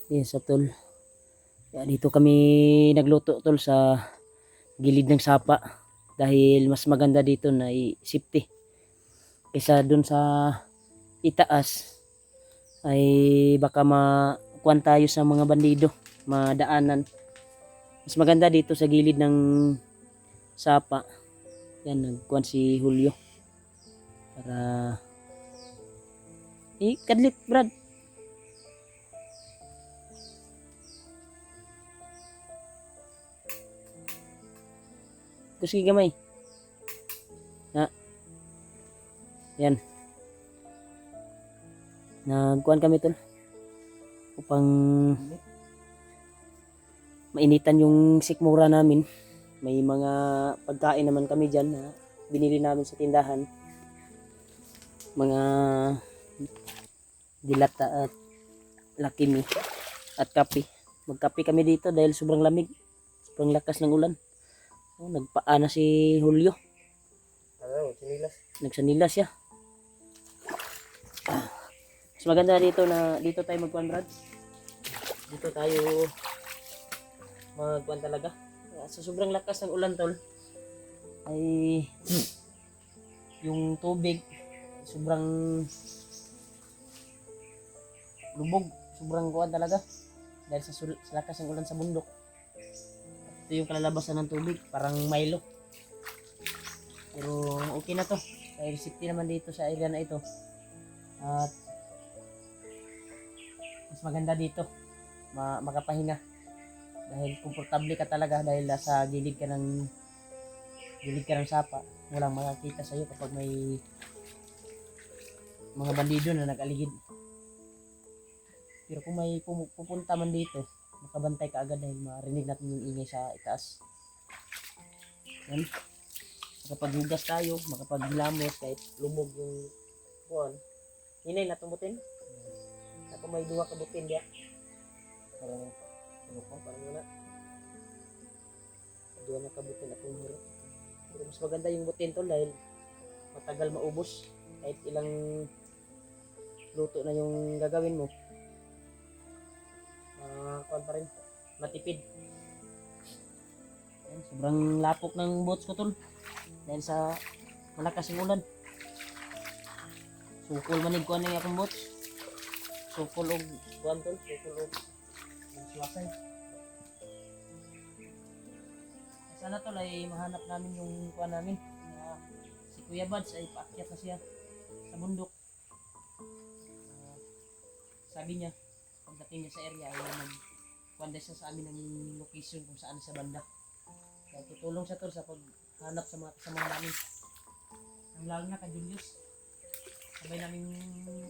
Yes, sa tol. Kaya dito kami nagluto tol sa gilid ng sapa dahil mas maganda dito na safety kaysa dun sa itaas ay baka makuan tayo sa mga bandido, madaanan. Mas maganda dito sa gilid ng sapa. Yan, nagkuan si Julio para kadlit Brad. Kuski gamay. Na. Yan. Nagkuan kami tol upang mainitan yung sikmura namin. May mga pagkain naman kami dyan na binili namin sa tindahan. Mga dilata at lakimi at kape. Magkape kami dito dahil sobrang lamig. Sobrang lakas ng ulan. Oh, nagpaana si Julio. Sinilas. Nagsanilas siya. Mas maganda dito na dito tayo magkuhan Brad. Dito tayo magkuhan talaga. Sa sobrang lakas ng ulan tol ay yung tubig sobrang lubog, sobrang kuhan talaga dahil sa lakas ng ulan sa bundok. Ito yung kalalabasan ng tubig, parang Milo. Pero okay na to dahil safety naman dito sa area na ito. At mas maganda dito makapahinga dahil komportable ka talaga dahil sa gilid ka ng sapa. Walang makakita sa iyo kapag may mga bandido na nag-aligid. Pero kung may pupunta man dito, makabantay ka agad dahil marinig natin yung ingay sa itaas. Yan. Makapaghugas tayo, makapaglamos kahit lumog yung kuwan. Hinay na tumutin. Ako may duwa ka butin diya. Parang parang muna. Duwa na ka butin akong hirap. Pero mas maganda yung butin tol dahil matagal maubos. Kahit ilang luto na yung gagawin mo. Kuwan pa rin. Matipid. Yan, sobrang lapok ng boats ko tol. Dahil sa malakas yung ulan. Sukol manig kuwan na yung akong boats. Sukol og kuwan tol. Sukol og suwasay. Sana tol ay mahanap namin yung kuwan namin. Si Kuya Bads ay paakyat na siya sa bundok. Sabi niya, pagdating niya sa area ay magkuwanda siya sa amin ng location kung saan sa banda. Kaya tutulong siya tol sa paghanap sa mga kasama namin. Ang lalo na kay Julius. Sabay namin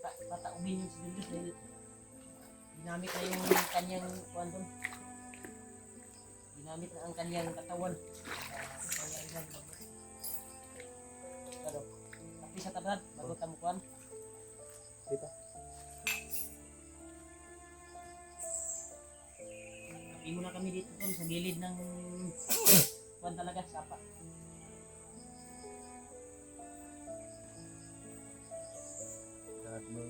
pataubin yung si Julius dahil ginamit na yung kanyang kuwan tol. Ginamit na ang kanyang katawan. Pero, tapi sa tabad, bago tamukuan. Dito. Tapi muna kami dito tol sa gilid ng kuwan talaga, sapa. Lahat mo.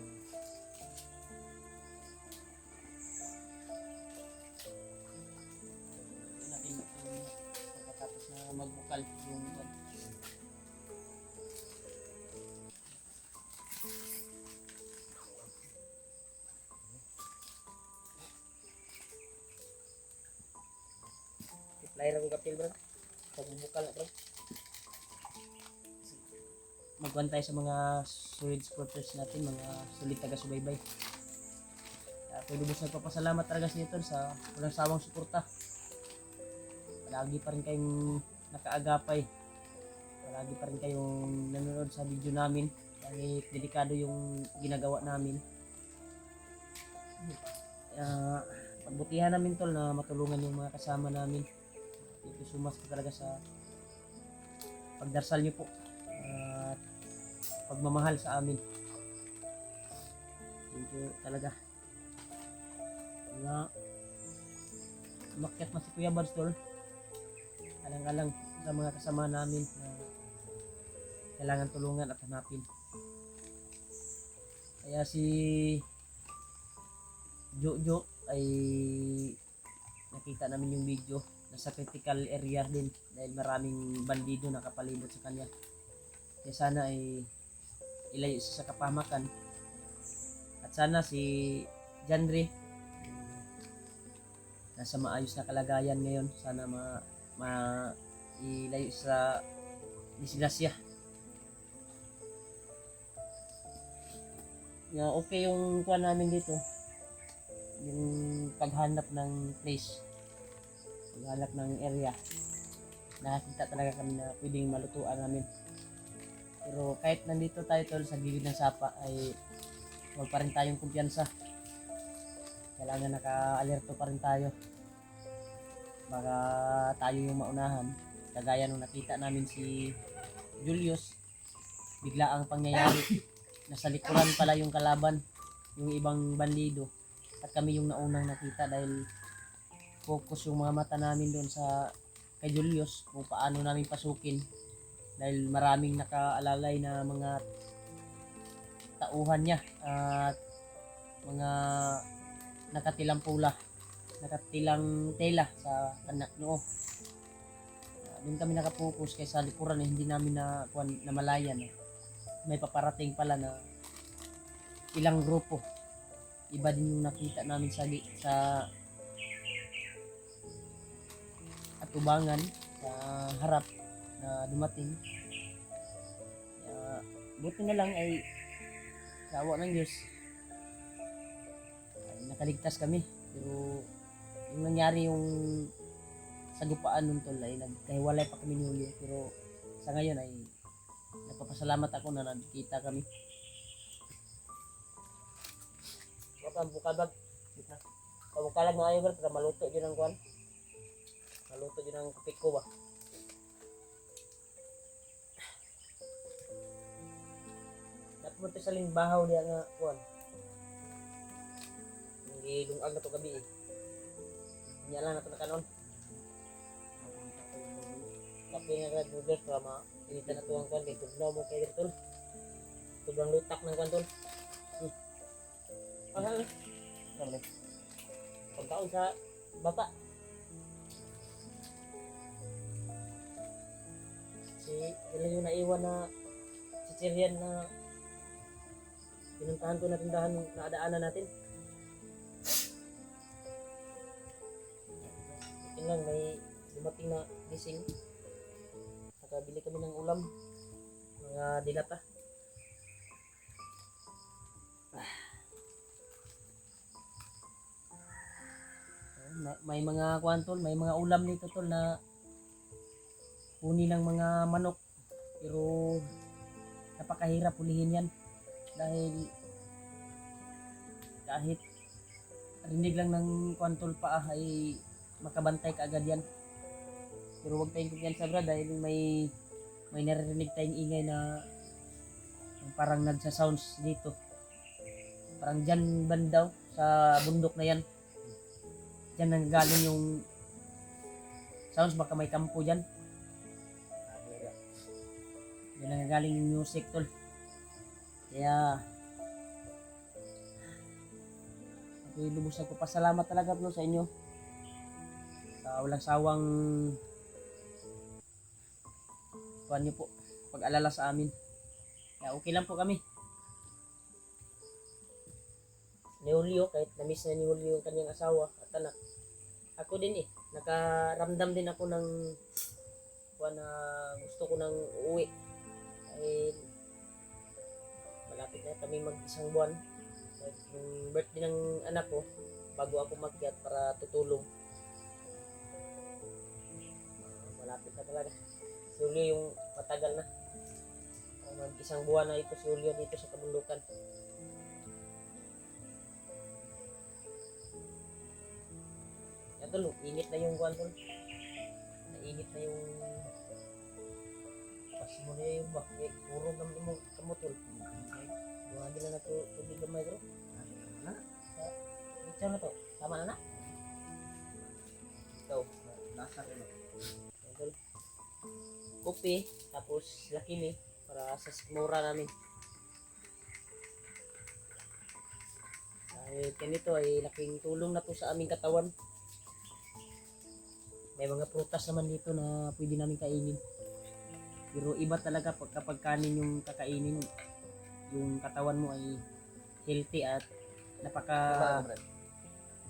Natin pagkatapos na magbukal yung Lain ako kapil bro. Pagbubukal na bro. magbantay sa mga solid supporters natin, mga solid taga-subaybay. Kaya lubos nagpapasalamat talaga sa inyo sa walang sawang suporta. Palagi pa rin kayong nakaagapay. Palagi pa rin kayong nanonood sa video namin. Kahit delikado yung ginagawa namin. Pagbutihan namin tol na matulungan yung mga kasama namin. Ito sumas ko talaga sa pagdarsal niyo po at pagmamahal sa amin. Thank you talaga. Umakyat na si Kuya Bads tol. Alang-alang sa mga kasama namin na kailangan tulungan at hanapin. Kaya si Jojo ay nakita namin yung video, nasa critical area din dahil maraming bandido nakapalibot sa kanya. Kaya sana ay ilayo siya sa kapahamakan. At sana si Janre nasa maayos na kalagayan ngayon. Sana ilayo sa disgrasya. Okay yung kuha namin dito. Yung paghanap ng place. Paghanap ng area. Nakakita talaga kami na pwedeng malutuan namin. Pero kahit nandito tayo tol sa gilid ng sapa ay huwag pa rin tayong kumpiyansa. Kailangan naka-alerto pa rin tayo. Baka tayo yung maunahan. Kagaya nung nakita namin si Julius, bigla ang pangyayari. Nasa likuran pala yung kalaban, yung ibang bandido. At kami yung naunang nakita dahil focus yung mga mata namin doon sa kay Julius kung paano namin pasukin. Dahil maraming nakaalalay na mga tauhan niya at mga nakatilang pula, nakatilang tela sa kanak noo. Doon kami nakapokus kaysa likuran hindi namin namalayan. May paparating pala na ilang grupo. Iba din yung nakita namin sa atubangan sa harap na dumating. Buti na lang ay sa awa ng Diyos ay nakaligtas kami. Pero yung nangyari yung sagupaan nun tol ay nagkahiwalay pa kami ni Julio. Pero sa ngayon ay nagpapasalamat ako na nagkita kami. Ang bukabag. Pabukalag na ayo para maluto din ang kuan. Maluto din ang kapik ko ba. Dapat mo sa limbahaw diya nga kuan. Hindi lungag na to gabi eh. Nya lang na to nakanon. Tapi nga grad noodles para initan na to ang kuan kay tugnaw mo kay tol. Sobrang lutak ng kuan tol. Ano? Pagkaon sa bata. Ilan yung naiwan na chichiryan na pinuntahan ko na tindahan na adaanan natin. Yun lang, may dumating na gising. Nakabili kami ng ulam. Mga dilata. May mga kwantol, may mga ulam nito tol na huni ng mga manok. Pero napakahirap hulihin yan. Dahil kahit rinig lang ng kwantol pa ay makabantay ka agad yan. Pero huwag tayong kumpiyansa brad dahil may naririnig tayong ingay na parang nagsa-sounds dito. Parang dyan bandaw sa bundok na yan. Diyan nanggaling yung sounds, baka may kampo dyan. Diyan nanggaling yung music tol. Kaya ako'y lubos nagpapasalamat talaga no, sa inyo sa walang sawang kuhan nyo po, pag-alala sa amin. Kaya okay lang po kami ni Julio, kahit na-miss na ni Julio yung kanyang asawa at anak. Ako din nakaramdam din ako ng na gusto ko nang uuwi dahil malapit na kami mag-isang buwan. Kahit yung birthday ng anak ko bago ako makyat para tutulong, malapit na talaga. Si Julio yung matagal na, mag-isang buwan na ito si Julio dito sa kabundukan. Tol, init na yung kuwan tol. Nainit na yung pas mo na yung bak. Puro gamit mo kamutol. Buhagi na na to tubig gamay bro. Ano? Ito na to. Tama na na? Ito. Nasa rin. Tol. Kopi. Tapos lakini. Para sa sikmura namin. Ganito ay laking tulong na to sa aming katawan. May mga prutas naman dito na pwede namin kainin. Pero iba talaga kapag kanin yung kakainin, yung katawan mo ay healthy at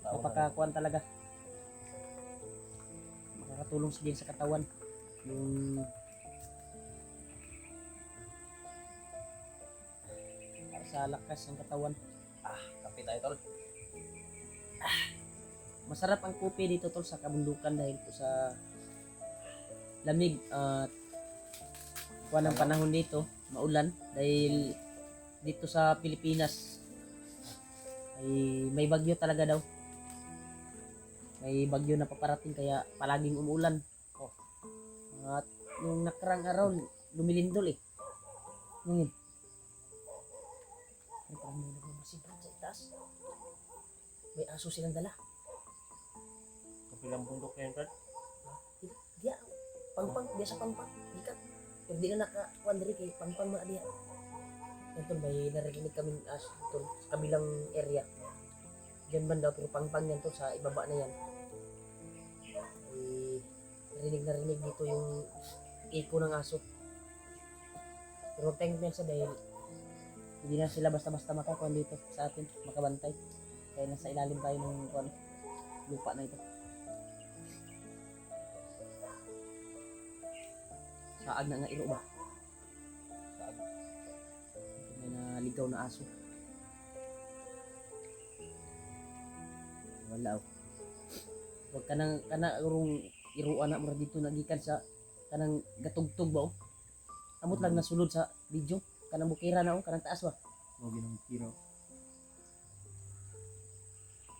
napakakuan talaga. Makakatulong din sa katawan. Yung para sa lakas ng katawan. Kape tayo tol. Masarap ang kopi dito tol sa kabundukan dahil po sa lamig at kuwan ng panahon dito, maulan dahil dito sa Pilipinas ay may bagyo talaga daw. May bagyo na paparating kaya palaging umuulan. At nung nakarang araw lumilindol eh. Ngayon. Ay parang may nagmamasid sa itaas. May aso silang dala. Kapilang bundok na yun Brad. Dia pangpang dia sa pangpang dikat pero di na nakakuan diri kay pangpang na dia. Ito may narinig kaming as tol sa kabilang area. Diyan man daw pero pangpang yan tol sa ibaba na yan. Narinig dito yung iko ng aso. Pero thank you sa dahil hindi na sila basta-basta makakuan dito sa atin, makabantay. Kaya nasa ilalim tayo ng lupa na ito. Saag na nga iro ba? Saag. May naligaw na aso. Wala. Wag ka nang urong iruan na mura dito nagikan sa kanang gatugtog ba oh. Amot lang nasulod sa video kanang bukira na oh, kanang taas ba. Huwag yun ang tiro.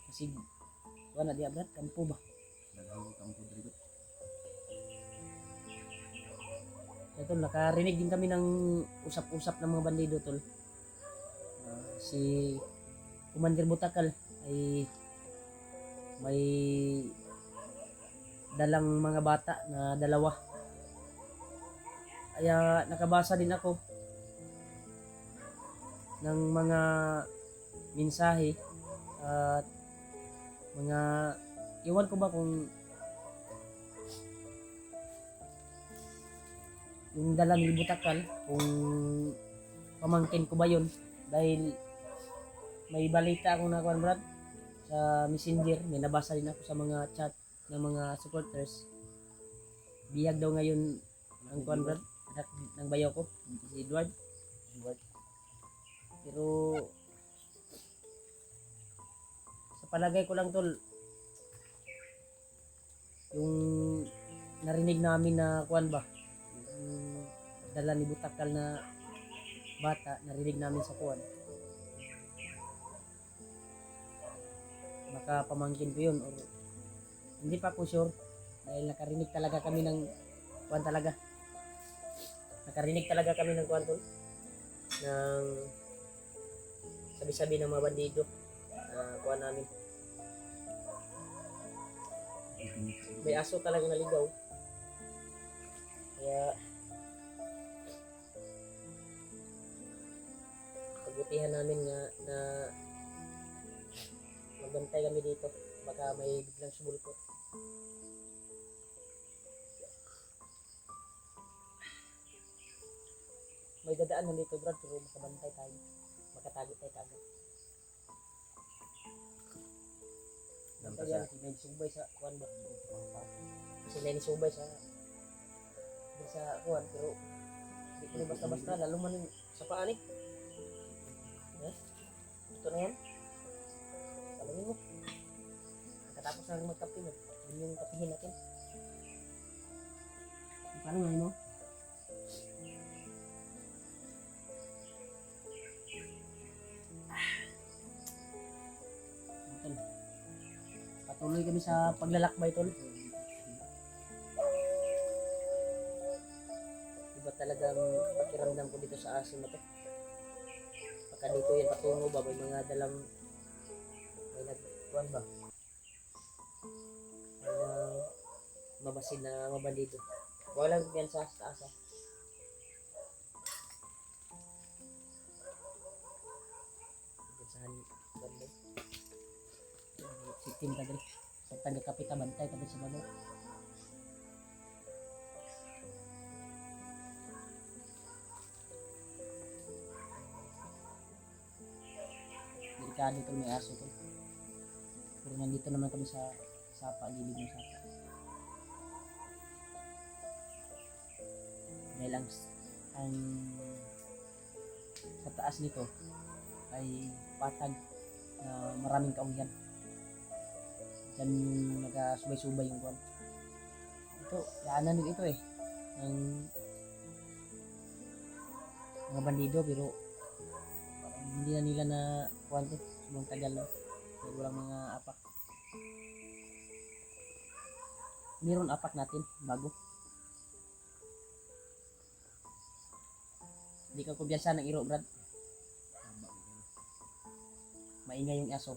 Kasi wala di abrat kampo ba. Nagawag kang po dito. Ito, nakarinig din kami ng usap-usap ng mga bandido tol. Si Commander Butakal ay may dalang mga bata na dalawa. Kaya nakabasa din ako ng mga mensahe at mga iwan ko ba kung yung dalang ni Butakal kung pamangkin ko ba yun dahil may balita akong nakuha Brad sa messenger, may nabasa din ako sa mga chat ng mga supporters. Biyag daw ngayon ang kuan Brad ng bayaw ko si Edward. Pero sa palagay ko lang tol yung narinig namin na kuan ba yung dala ni Butakal na bata narinig namin sa kuan baka pamangkin ko yun or hindi pa po sure dahil nakarinig talaga kami ng kuan talaga tol ng sabi-sabi ng mga bandido kuan namin may aso talaga naligaw kaya pagbutihan namin nga na magbantay kami dito baka may biglang sumulpot. May dadaan na dito Brad pero makabantay tayo makatago tayo kagad. Kaya may subay sa kuan ba sila ni subay sa kuan pero di ko basta-basta lalo man sa paa ni ito na yan talangin mo katapos na magkape mo yun yung kapihin natin paano nga mo patuloy kami sa paglalakbay tol. Iba talagang pakiramdam ko dito sa asim na to. Pagka dito yan patungo ba, may mga dalang may nagkuhan ba? May mabasin na mabandido. Walang yan sa taas ha. Sa banday. system ta diri. Sa taga kapita bantay ta sa balo. Delikado to, may aso to. Pero nandito naman kami sa sapa, gilid ng sapa. Dahil ang sa taas nito ay patag na maraming kaunyan. Diyan yung nagasubay-subay yung buwan. Ito, daanan din ito eh. Ang mga bandido pero parang hindi na nila na kuwan to. Sobrang tagal na. Dahil walang mga apak. Meron apak natin, bago. Hindi ka kumpiyansa ng iro, Brad. Maingay yung aso.